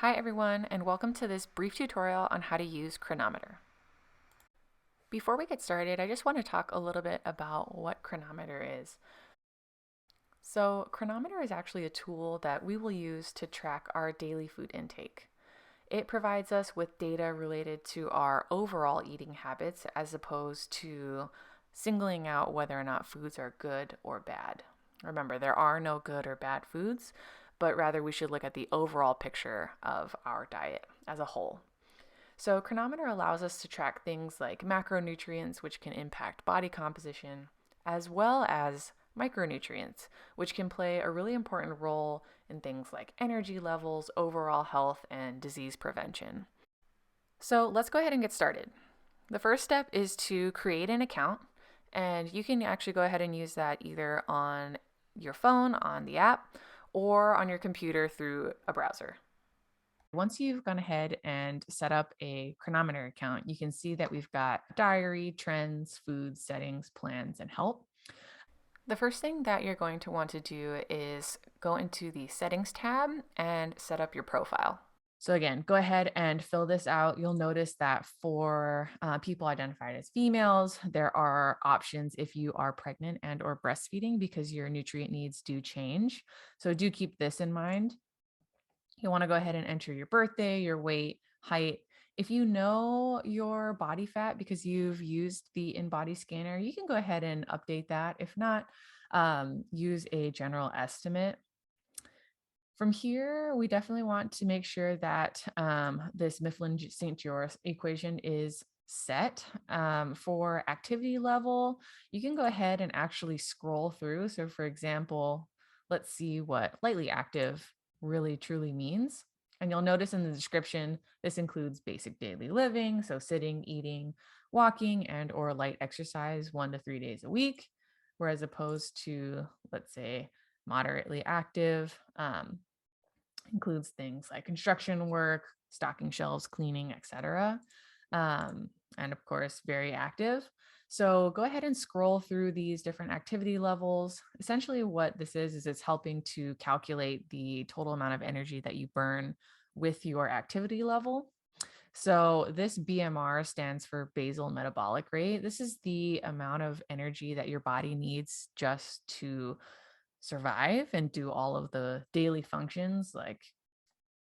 Hi everyone, and welcome to this brief tutorial on how to use Cronometer. Before we get started, I just want to talk a little bit about what Cronometer is. So Cronometer is actually a tool that we will use to track our daily food intake. It provides us with data related to our overall eating habits as opposed to singling out whether or not foods are good or bad. Remember, there are no good or bad foods, but rather we should look at the overall picture of our diet as a whole. So, Cronometer allows us to track things like macronutrients, which can impact body composition, as well as micronutrients, which can play a really important role in things like energy levels, overall health, and disease prevention. So, let's go ahead and get started. The first step is to create an account, and you can actually go ahead and use that either on your phone, on the app, or on your computer through a browser. Once you've gone ahead and set up a Cronometer account, you can see that we've got diary, trends, foods, settings, plans, and help. The first thing that you're going to want to do is go into the settings tab and set up your profile. So again, go ahead and fill this out. You'll notice that for people identified as females, there are options if you are pregnant and or breastfeeding because your nutrient needs do change. So do keep this in mind. You'll want to go ahead and enter your birthday, your weight, height. If you know your body fat because you've used the InBody scanner, you can go ahead and update that. If not, use a general estimate. From here, we definitely want to make sure that this Mifflin-St. Jeor equation is set. For activity level, you can go ahead and actually scroll through. So for example, let's see what lightly active really truly means. And you'll notice in the description, this includes basic daily living, so sitting, eating, walking, and or light exercise 1 to 3 days a week, whereas opposed to, let's say, moderately active, includes things like construction work, stocking shelves, cleaning, etc. And of course, very active. So go ahead and scroll through these different activity levels. Essentially, what this is it's helping to calculate the total amount of energy that you burn with your activity level. So this BMR stands for basal metabolic rate. This is the amount of energy that your body needs just to survive and do all of the daily functions like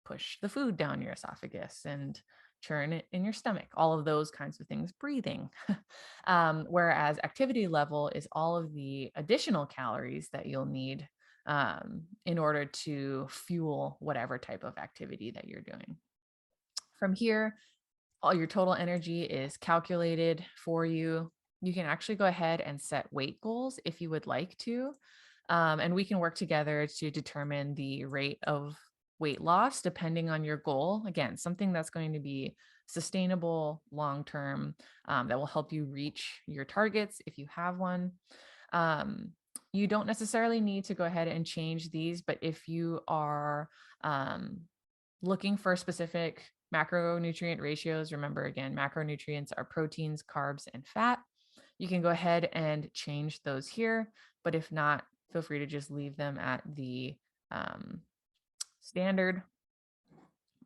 push the food down your esophagus and churn it in your stomach, all of those kinds of things, breathing. Whereas activity level is all of the additional calories that you'll need in order to fuel whatever type of activity that you're doing. From here, all your total energy is calculated for you. You can actually go ahead and set weight goals if you would like to. And we can work together to determine the rate of weight loss depending on your goal. Again, something that's going to be sustainable long term, that will help you reach your targets if you have one. Um, you don't necessarily need to go ahead and change these, but if you are looking for specific macronutrient ratios, remember again, macronutrients are proteins, carbs, and fat. You can go ahead and change those here, but if not, feel free to just leave them at the standard.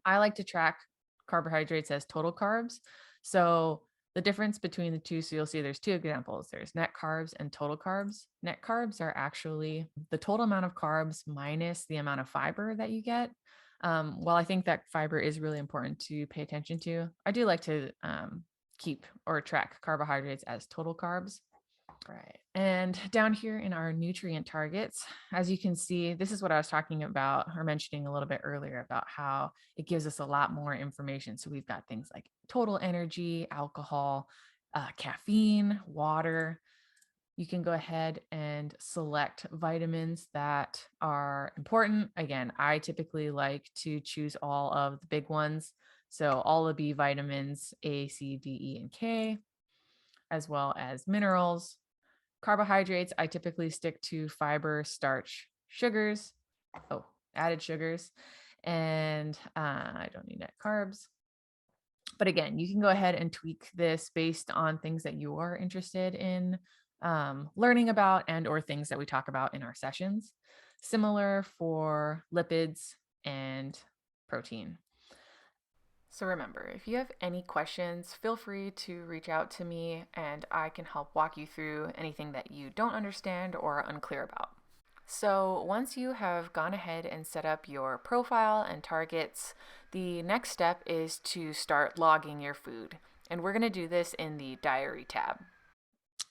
I like to track carbohydrates as total carbs. So the difference between the two, so you'll see there's two examples. There's net carbs and total carbs. Net carbs are actually the total amount of carbs minus the amount of fiber that you get. While I think that fiber is really important to pay attention to, I do like to keep or track carbohydrates as total carbs. Right. And down here in our nutrient targets, as you can see, this is what I was talking about or mentioning a little bit earlier about how it gives us a lot more information. So we've got things like total energy, alcohol, caffeine, water. You can go ahead and select vitamins that are important. Again, I typically like to choose all of the big ones. So all the B vitamins, A, C, D, E, and K, as well as minerals. Carbohydrates, I typically stick to fiber, starch, sugars. Oh, added sugars. And I don't need net carbs. But again, you can go ahead and tweak this based on things that you are interested in learning about and or things that we talk about in our sessions. Similar for lipids and protein. So remember, if you have any questions, feel free to reach out to me and I can help walk you through anything that you don't understand or are unclear about. So once you have gone ahead and set up your profile and targets, the next step is to start logging your food. And we're going to do this in the diary tab.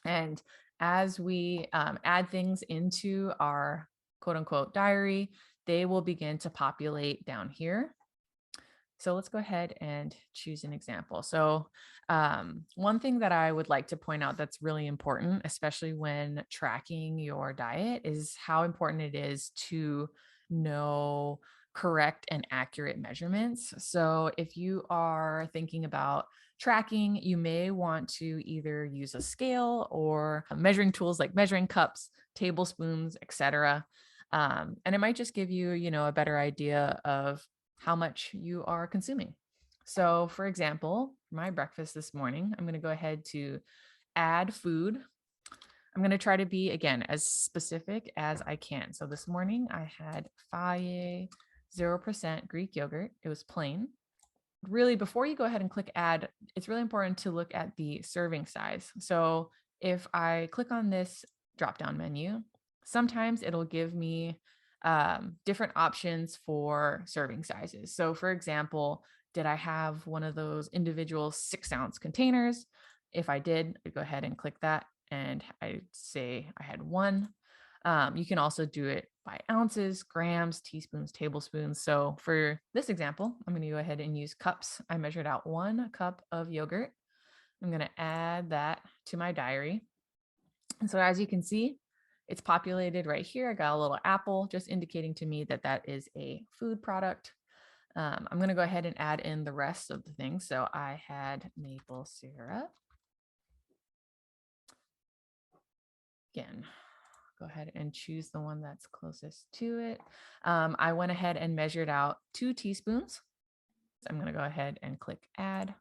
And as we add things into our quote unquote diary, they will begin to populate down here. So let's go ahead and choose an example. So, one thing that I would like to point out that's really important, especially when tracking your diet, is how important it is to know correct and accurate measurements. So, if you are thinking about tracking, you may want to either use a scale or measuring tools like measuring cups, tablespoons, etc. And it might just give you, a better idea of how much you are consuming. So, for example, my breakfast this morning, I'm going to go ahead to add food. I'm going to try to be, again, as specific as I can. So, this morning I had Faye 0% Greek yogurt. It was plain. Really, before you go ahead and click add, it's really important to look at the serving size. So, if I click on this drop down menu, sometimes it'll give me different options for serving sizes. So, for example, did I have one of those individual 6-ounce containers? If I did, I'd go ahead and click that and I'd say I had one. You can also do it by ounces, grams, teaspoons, tablespoons. So for this example, I'm going to go ahead and use cups. I measured out 1 cup of yogurt. I'm going to add that to my diary. And so as you can see, it's populated right here. I got a little apple just indicating to me that that is a food product. I'm going to go ahead and add in the rest of the things. So I had maple syrup. Again, go ahead and choose the one that's closest to it. I went ahead and measured out 2 teaspoons. I'm going to go ahead and click add.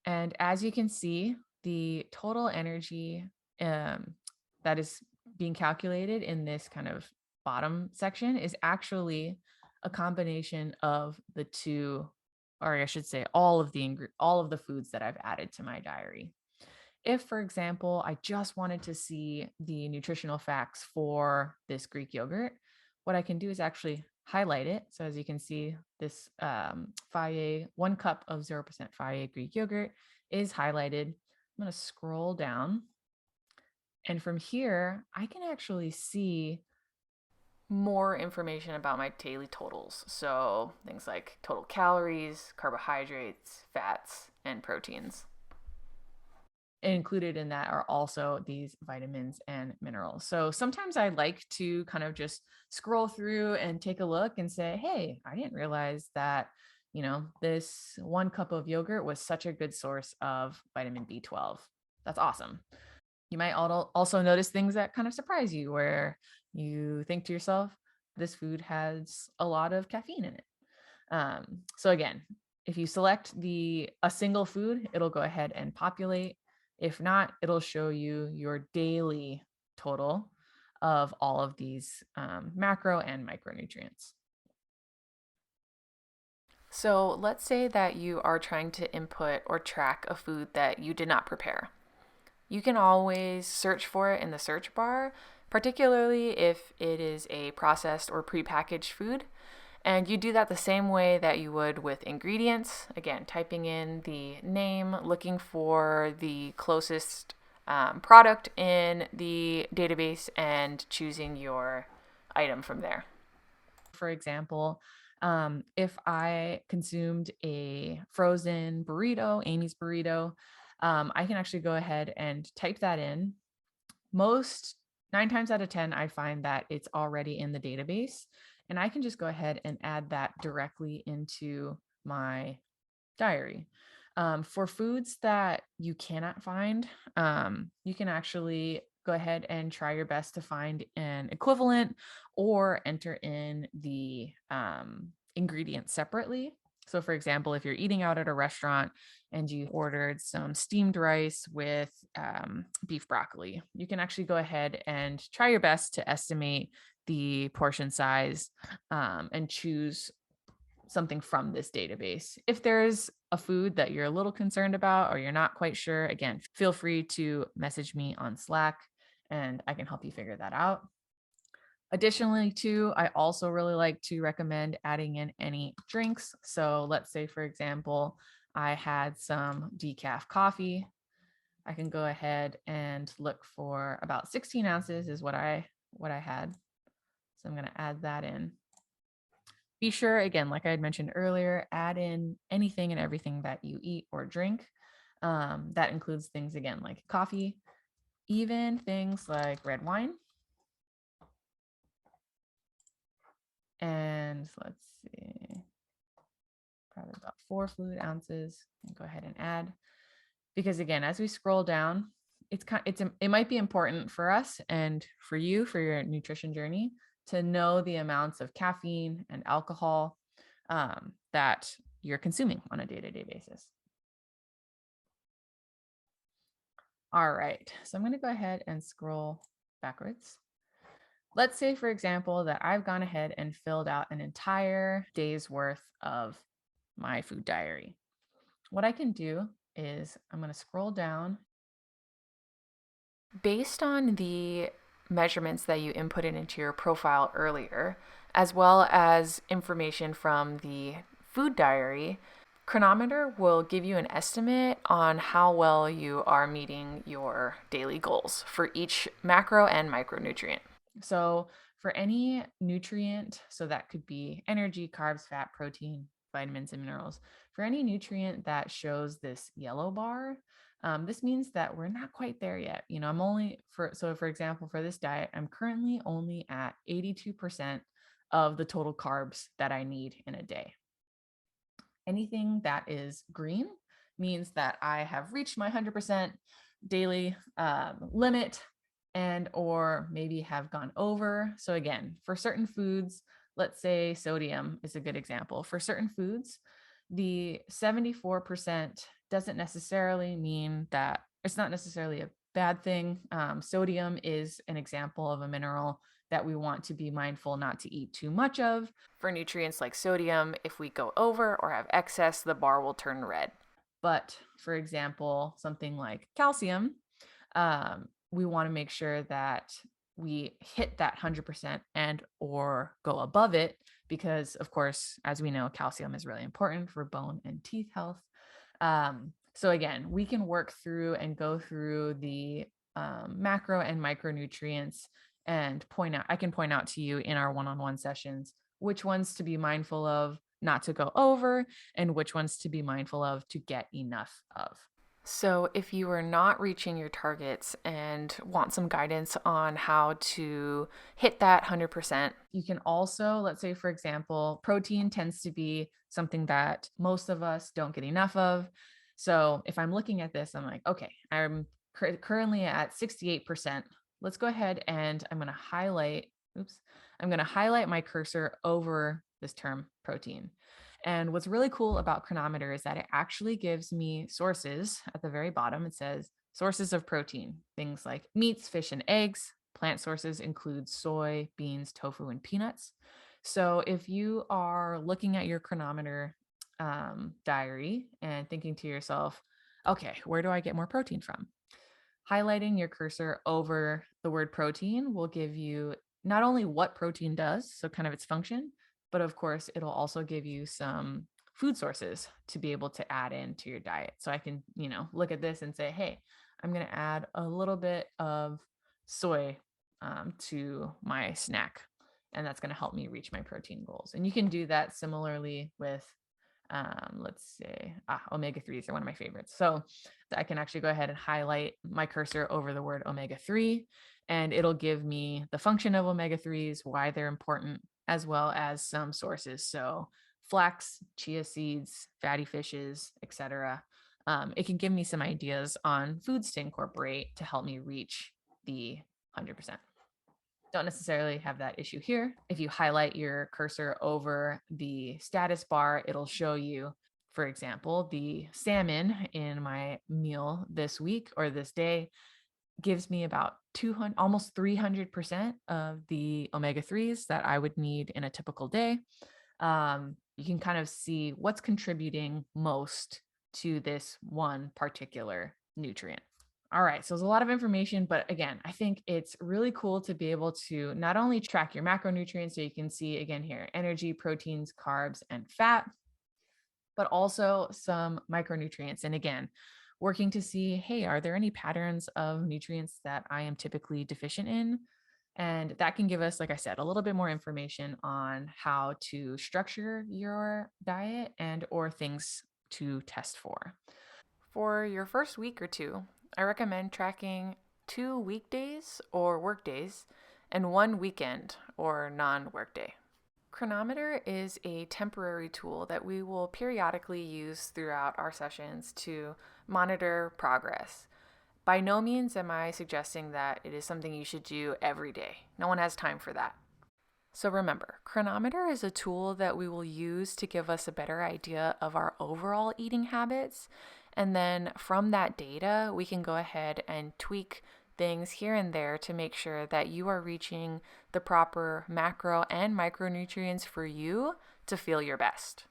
And as you can see, the total energy that is being calculated in this kind of bottom section is actually a combination of the two, or I should say all of the foods that I've added to my diary. If, for example, I just wanted to see the nutritional facts for this Greek yogurt, what I can do is actually highlight it. So as you can see, this Faye 1 cup of 0% Faye Greek yogurt is highlighted. I'm going to scroll down. And from here, I can actually see more information about my daily totals. So things like total calories, carbohydrates, fats, and proteins. Included in that are also these vitamins and minerals. So sometimes I like to kind of just scroll through and take a look and say, hey, I didn't realize that, this 1 cup of yogurt was such a good source of vitamin B12. That's awesome. You might also notice things that kind of surprise you, where you think to yourself, this food has a lot of caffeine in it. So again, if you select a single food, it'll go ahead and populate. If not, it'll show you your daily total of all of these macro and micronutrients. So let's say that you are trying to input or track a food that you did not prepare. You can always search for it in the search bar, particularly if it is a processed or prepackaged food. And you do that the same way that you would with ingredients. Again, typing in the name, looking for the closest product in the database, and choosing your item from there. For example, if I consumed a frozen burrito, Amy's burrito, I can actually go ahead and type that in. 9 times out of 10, I find that it's already in the database. And I can just go ahead and add that directly into my diary. For foods that you cannot find, you can actually go ahead and try your best to find an equivalent or enter in the ingredients separately. So, for example, if you're eating out at a restaurant and you ordered some steamed rice with beef broccoli, you can actually go ahead and try your best to estimate the portion size and choose something from this database. If there's a food that you're a little concerned about or you're not quite sure, again, feel free to message me on Slack and I can help you figure that out. Additionally, too, I also really like to recommend adding in any drinks. So let's say, for example, I had some decaf coffee. I can go ahead and look for about 16 ounces is what I had. So I'm going to add that in. Be sure, again, like I had mentioned earlier, add in anything and everything that you eat or drink. That includes things, again, like coffee, even things like red wine. And let's see, probably about 4 fluid ounces. And go ahead and add. Because again, as we scroll down, it might be important for us and for you for your nutrition journey to know the amounts of caffeine and alcohol that you're consuming on a day-to-day basis. All right, so I'm going to go ahead and scroll backwards. Let's say, for example, that I've gone ahead and filled out an entire day's worth of my food diary. What I can do is I'm going to scroll down. Based on the measurements that you inputted into your profile earlier, as well as information from the food diary, Cronometer will give you an estimate on how well you are meeting your daily goals for each macro and micronutrient. So for any nutrient, so that could be energy, carbs, fat, protein, vitamins, and minerals, for any nutrient that shows this yellow bar, this means that we're not quite there yet. For example, for this diet, I'm currently only at 82% of the total carbs that I need in a day. Anything that is green means that I have reached my 100% daily limit and or maybe have gone over. So again, for certain foods, let's say sodium is a good example. For certain foods, the 74% doesn't necessarily mean that it's not necessarily a bad thing. Sodium is an example of a mineral that we want to be mindful not to eat too much of. For nutrients like sodium, if we go over or have excess, the bar will turn red. But for example, something like calcium, we want to make sure that we hit that 100% and or go above it because, of course, as we know, calcium is really important for bone and teeth health. So again, we can work through and go through the macro and micronutrients and I can point out to you in our one-on-one sessions which ones to be mindful of not to go over and which ones to be mindful of to get enough of. So, if you are not reaching your targets and want some guidance on how to hit that 100%, you can also, let's say, for example, protein tends to be something that most of us don't get enough of. So, if I'm looking at this, I'm like, okay, I'm currently at 68%. Let's go ahead and I'm going to highlight my cursor over this term protein. And what's really cool about Cronometer is that it actually gives me sources at the very bottom. It says sources of protein, things like meats, fish, and eggs. Plant sources include soy, beans, tofu, and peanuts. So if you are looking at your Cronometer diary and thinking to yourself, okay, where do I get more protein from? Highlighting your cursor over the word protein will give you not only what protein does, so kind of its function, but of course, it'll also give you some food sources to be able to add into your diet. So I can, look at this and say, hey, I'm going to add a little bit of soy to my snack. And that's going to help me reach my protein goals. And you can do that similarly with, let's say, omega-3s are one of my favorites. So I can actually go ahead and highlight my cursor over the word omega-3, and it'll give me the function of omega-3s, why they're important, as well as some sources. So flax, chia seeds, fatty fishes, etc. It can give me some ideas on foods to incorporate to help me reach the 100%. Don't necessarily have that issue here. If you highlight your cursor over the status bar, it'll show you, for example, the salmon in my meal this week or this day gives me about 200, almost 300% of the omega-3s that I would need in a typical day. you can kind of see what's contributing most to this one particular nutrient. All right, so there's a lot of information, but again, I think it's really cool to be able to not only track your macronutrients, so you can see again here energy, proteins, carbs, and fat, but also some micronutrients. And again, working to see, hey, are there any patterns of nutrients that I am typically deficient in? And that can give us, like I said, a little bit more information on how to structure your diet and or things to test for. For your first week or two, I recommend tracking 2 weekdays or workdays and 1 weekend or non workday. Cronometer is a temporary tool that we will periodically use throughout our sessions to monitor progress. By no means am I suggesting that it is something you should do every day. No one has time for that. So remember, Cronometer is a tool that we will use to give us a better idea of our overall eating habits. And then from that data, we can go ahead and tweak things here and there to make sure that you are reaching the proper macro and micronutrients for you to feel your best.